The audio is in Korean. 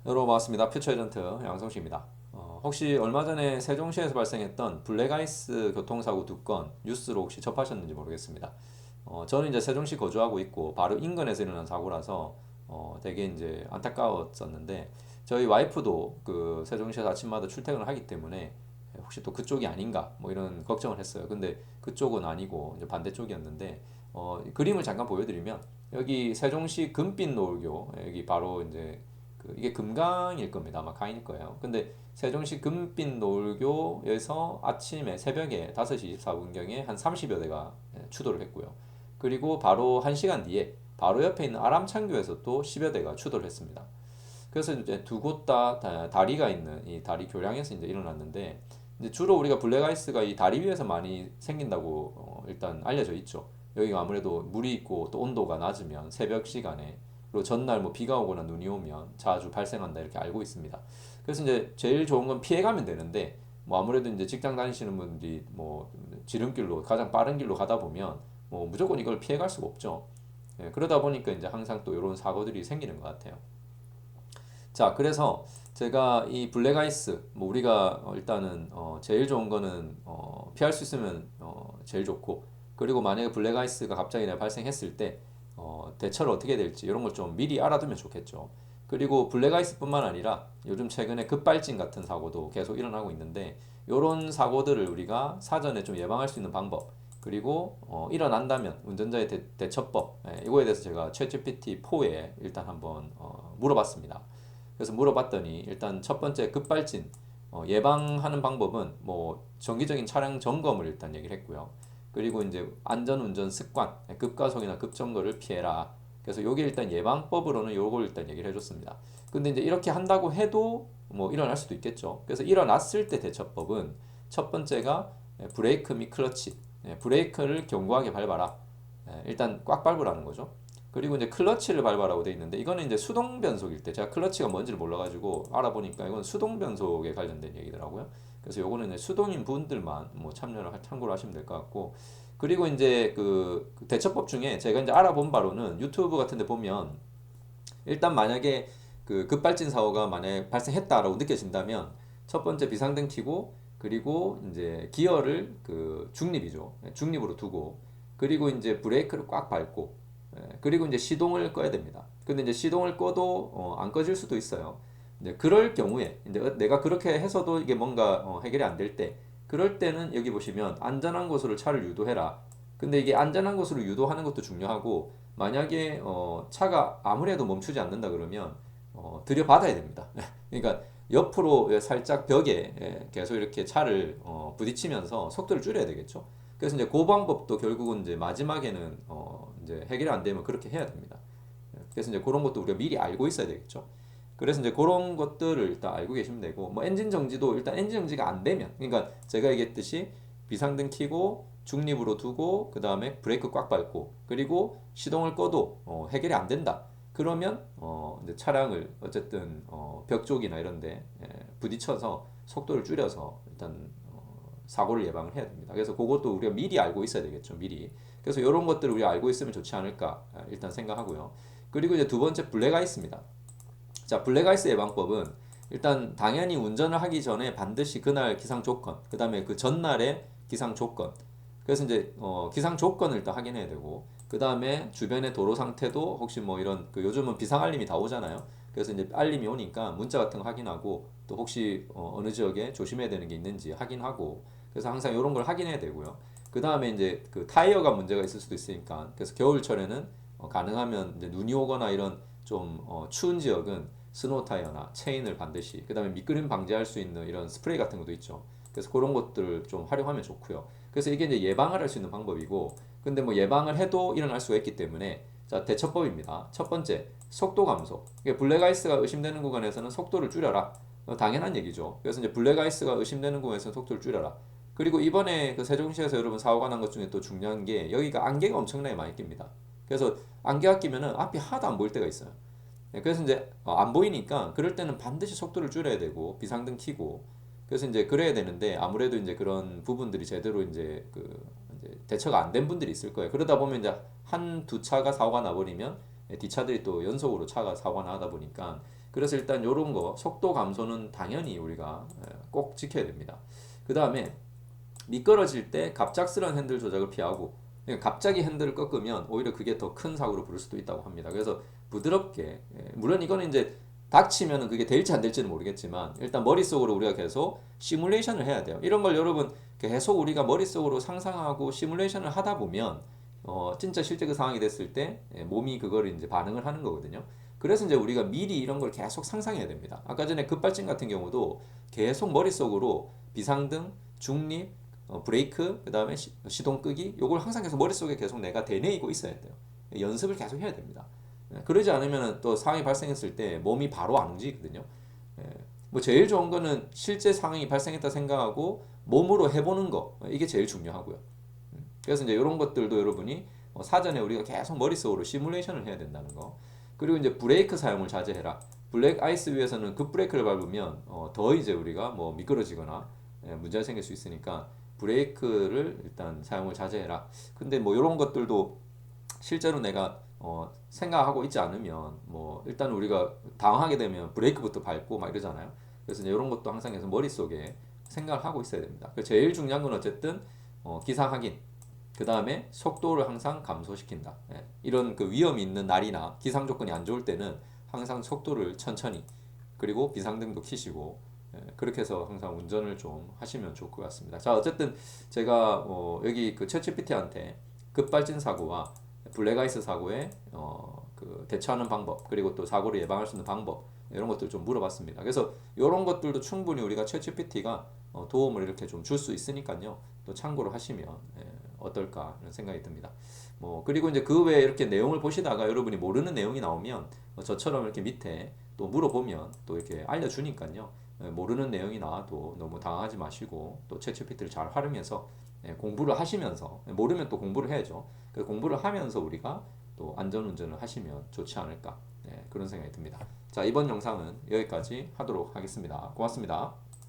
여러분 반갑습니다. 퓨처 에전트 양성식입니다. 혹시 얼마 전에 세종시에서 발생했던 블랙아이스 교통사고 2건 뉴스로 혹시 접하셨는지 모르겠습니다. 저는 이제 세종시 거주하고 있고 바로 인근에서 일어난 사고라서 되게 이제 안타까웠었는데 저희 와이프도 그 세종시에서 아침마다 출퇴근을 하기 때문에 혹시 또 그쪽이 아닌가 뭐 이런 걱정을 했어요. 근데 그쪽은 아니고 이제 반대쪽이었는데 그림을 잠깐 보여드리면 여기 세종시 금빛 노을교 여기 바로 이제 이게 금강일 겁니다. 아마 강일 거예요. 근데 세종시 금빛 노을교에서 아침에 새벽에 5시 24분경에 한 30여 대가 추돌을 했고요. 그리고 바로 1시간 뒤에 바로 옆에 있는 아람창교에서 또 10여 대가 추돌을 했습니다. 그래서 이제 두 곳 다 다리가 있는 이 다리 교량에서 이제 일어났는데 이제 주로 우리가 블랙아이스가 이 다리 위에서 많이 생긴다고 일단 알려져 있죠. 여기가 아무래도 물이 있고 또 온도가 낮으면 새벽 시간에 그리고 전날 뭐 비가 오거나 눈이 오면 자주 발생한다 이렇게 알고 있습니다. 그래서 이제 제일 좋은 건 피해가면 되는데 뭐 아무래도 이제 직장 다니시는 분들이 뭐 지름길로 가장 빠른 길로 가다 보면 뭐 무조건 이걸 피해갈 수가 없죠. 예, 그러다 보니까 이제 항상 또 이런 사고들이 생기는 것 같아요. 자, 그래서 제가 이 블랙아이스, 뭐 우리가 일단은 제일 좋은 거는 피할 수 있으면 제일 좋고, 그리고 만약에 블랙아이스가 갑자기 내가 발생했을 때 대처를 어떻게 될지 이런 걸 좀 미리 알아두면 좋겠죠. 그리고 블랙아이스뿐만 아니라 요즘 최근에 급발진 같은 사고도 계속 일어나고 있는데 이런 사고들을 우리가 사전에 좀 예방할 수 있는 방법 그리고 일어난다면 운전자의 대처법 이거에 대해서 제가 챗GPT 4에 일단 한번 물어봤습니다. 그래서 물어봤더니 일단 첫 번째 급발진 예방하는 방법은 뭐 정기적인 차량 점검을 일단 얘기를 했고요. 그리고 이제 안전운전 습관, 급가속이나 급정거를 피해라. 그래서 요게 일단 예방법으로는 요걸 일단 얘기를 해줬습니다. 근데 이제 이렇게 한다고 해도 뭐 일어날 수도 있겠죠. 그래서 일어났을 때 대처법은 첫 번째가 브레이크 및 클러치, 브레이크를 견고하게 밟아라. 일단 꽉 밟으라는 거죠. 그리고 이제 클러치를 밟아라고 돼 있는데 이거는 이제 수동 변속일 때 제가 클러치가 뭔지를 몰라가지고 알아보니까 이건 수동 변속에 관련된 얘기더라고요. 그래서 요거는 이제 수동인 분들만 뭐 참고를 하시면 될 것 같고 그리고 이제 그 대처법 중에 제가 이제 알아본 바로는 유튜브 같은 데 보면 일단 만약에 그 급발진 사고가 만약에 발생했다라고 느껴진다면 첫 번째 비상등 켜고 그리고 이제 기어를 그 중립이죠. 중립으로 두고 그리고 이제 브레이크를 꽉 밟고 그리고 이제 시동을 꺼야 됩니다. 근데 이제 시동을 꺼도 안 꺼질 수도 있어요. 이제 그럴 경우에 이제 내가 그렇게 해서도 이게 뭔가 해결이 안 될 때 그럴 때는 여기 보시면 안전한 곳으로 차를 유도해라. 근데 이게 안전한 곳으로 유도하는 것도 중요하고 만약에 차가 아무래도 멈추지 않는다 그러면 들여받아야 됩니다. 그러니까 옆으로 살짝 벽에 계속 이렇게 차를 부딪히면서 속도를 줄여야 되겠죠. 그래서 이제 그 방법도 결국은 이제 마지막에는 이제 해결이 안 되면 그렇게 해야 됩니다. 그래서 이제 그런 것도 우리가 미리 알고 있어야 되겠죠. 그래서 이제 그런 것들을 일단 알고 계시면 되고 뭐 엔진 정지도 일단 엔진 정지가 안 되면 그러니까 제가 얘기했듯이 비상등 켜고 중립으로 두고 그 다음에 브레이크 꽉 밟고 그리고 시동을 꺼도 해결이 안 된다. 그러면 이제 차량을 어쨌든 벽 쪽이나 이런데 부딪혀서 속도를 줄여서 일단 사고를 예방을 해야 됩니다. 그래서 그것도 우리가 미리 알고 있어야 되겠죠. 미리. 그래서 이런 것들을 우리가 알고 있으면 좋지 않을까 일단 생각하고요. 그리고 이제 두 번째 블랙아이스입니다. 자, 블랙아이스 예방법은 일단 당연히 운전을 하기 전에 반드시 그날 기상 조건, 그 다음에 그 전날의 기상 조건. 그래서 이제 기상 조건을 일단 확인해야 되고, 그 다음에 주변의 도로 상태도 혹시 뭐 이런 그 요즘은 비상 알림이 다 오잖아요. 그래서 이제 알림이 오니까 문자 같은 거 확인하고 또 혹시 어느 지역에 조심해야 되는 게 있는지 확인하고 그래서 항상 이런 걸 확인해야 되고요. 그 다음에 이제 그 타이어가 문제가 있을 수도 있으니까 그래서 겨울철에는 가능하면 이제 눈이 오거나 이런 좀 추운 지역은 스노우 타이어나 체인을 반드시 그다음에 미끄럼 방지할 수 있는 이런 스프레이 같은 것도 있죠. 그래서 그런 것들을 좀 활용하면 좋고요. 그래서 이게 이제 예방을 할 수 있는 방법이고 근데 뭐 예방을 해도 일어날 수가 있기 때문에 자 대처법입니다. 첫 번째 속도 감소. 블랙아이스가 의심되는 구간에서는 속도를 줄여라. 당연한 얘기죠. 그래서 이제 블랙아이스가 의심되는 구간에서는 속도를 줄여라. 그리고 이번에 그 세종시에서 여러분 사고가 난 것 중에 또 중요한 게 여기가 안개가 엄청나게 많이 낍니다. 그래서 안개가 끼면은 앞이 하나도 안 보일 때가 있어요. 그래서 이제 안 보이니까 그럴 때는 반드시 속도를 줄여야 되고 비상등 켜고 그래서 이제 그래야 되는데 아무래도 이제 그런 부분들이 제대로 이제 그 이제 대처가 안 된 분들이 있을 거예요. 그러다 보면 이제 한 두 차가 사고가 나버리면 뒷차들이 또 연속으로 차가 사고가 나다 보니까 그래서 일단 요런 거 속도 감소는 당연히 우리가 꼭 지켜야 됩니다. 그 다음에 미끄러질 때 갑작스러운 핸들 조작을 피하고, 그러니까 갑자기 핸들을 꺾으면 오히려 그게 더 큰 사고로 부를 수도 있다고 합니다. 그래서 부드럽게, 물론 이거는 이제 닥치면은 그게 될지 안 될지는 모르겠지만 일단 머릿속으로 우리가 계속 시뮬레이션을 해야 돼요. 이런 걸 여러분 계속 우리가 머릿속으로 상상하고 시뮬레이션을 하다 보면 진짜 실제 그 상황이 됐을 때 몸이 그걸 이제 반응을 하는 거거든요. 그래서 이제 우리가 미리 이런 걸 계속 상상해야 됩니다. 아까 전에 급발진 같은 경우도 계속 머릿속으로 비상등, 중립, 브레이크, 그 다음에 시동 끄기, 요걸 항상 계속 머릿속에 계속 내가 되뇌이고 있어야 돼요. 연습을 계속 해야 됩니다. 그러지 않으면 또 상황이 발생했을 때 몸이 바로 안 움직이거든요. 뭐 제일 좋은 거는 실제 상황이 발생했다 생각하고 몸으로 해보는 거, 이게 제일 중요하고요. 그래서 이제 이런 것들도 여러분이 사전에 우리가 계속 머릿속으로 시뮬레이션을 해야 된다는 거. 그리고 이제 브레이크 사용을 자제해라. 블랙 아이스 위에서는 급브레이크를 밟으면 더 이제 우리가 뭐 미끄러지거나 문제가 생길 수 있으니까 브레이크를 일단 사용을 자제해라. 근데 뭐 이런 것들도 실제로 내가 생각하고 있지 않으면 뭐 일단 우리가 당황하게 되면 브레이크부터 밟고 막 이러잖아요. 그래서 이제 이런 것도 항상 해서 머릿속에 생각을 하고 있어야 됩니다. 제일 중요한 건 어쨌든 기상 확인. 그 다음에 속도를 항상 감소시킨다. 이런 그 위험이 있는 날이나 기상 조건이 안 좋을 때는 항상 속도를 천천히, 그리고 비상등도 켜시고, 그렇게 해서 항상 운전을 좀 하시면 좋을 것 같습니다. 자, 어쨌든 제가 여기 그 챗GPT한테 급발진 사고와 블랙아이스 사고에 그 대처하는 방법, 그리고 또 사고를 예방할 수 있는 방법, 이런 것들 좀 물어봤습니다. 그래서 이런 것들도 충분히 우리가 챗GPT가 도움을 이렇게 좀 줄 수 있으니까요. 또 참고를 하시면 어떨까 이런 생각이 듭니다. 뭐 그리고 이제 그 외에 이렇게 내용을 보시다가 여러분이 모르는 내용이 나오면 저처럼 이렇게 밑에 또 물어보면 또 이렇게 알려주니까요. 모르는 내용이 나와도 너무 당황하지 마시고 또 챗GPT를 잘 활용해서 공부를 하시면서, 모르면 또 공부를 해야죠. 그 공부를 하면서 우리가 또 안전운전을 하시면 좋지 않을까, 그런 생각이 듭니다. 자, 이번 영상은 여기까지 하도록 하겠습니다. 고맙습니다.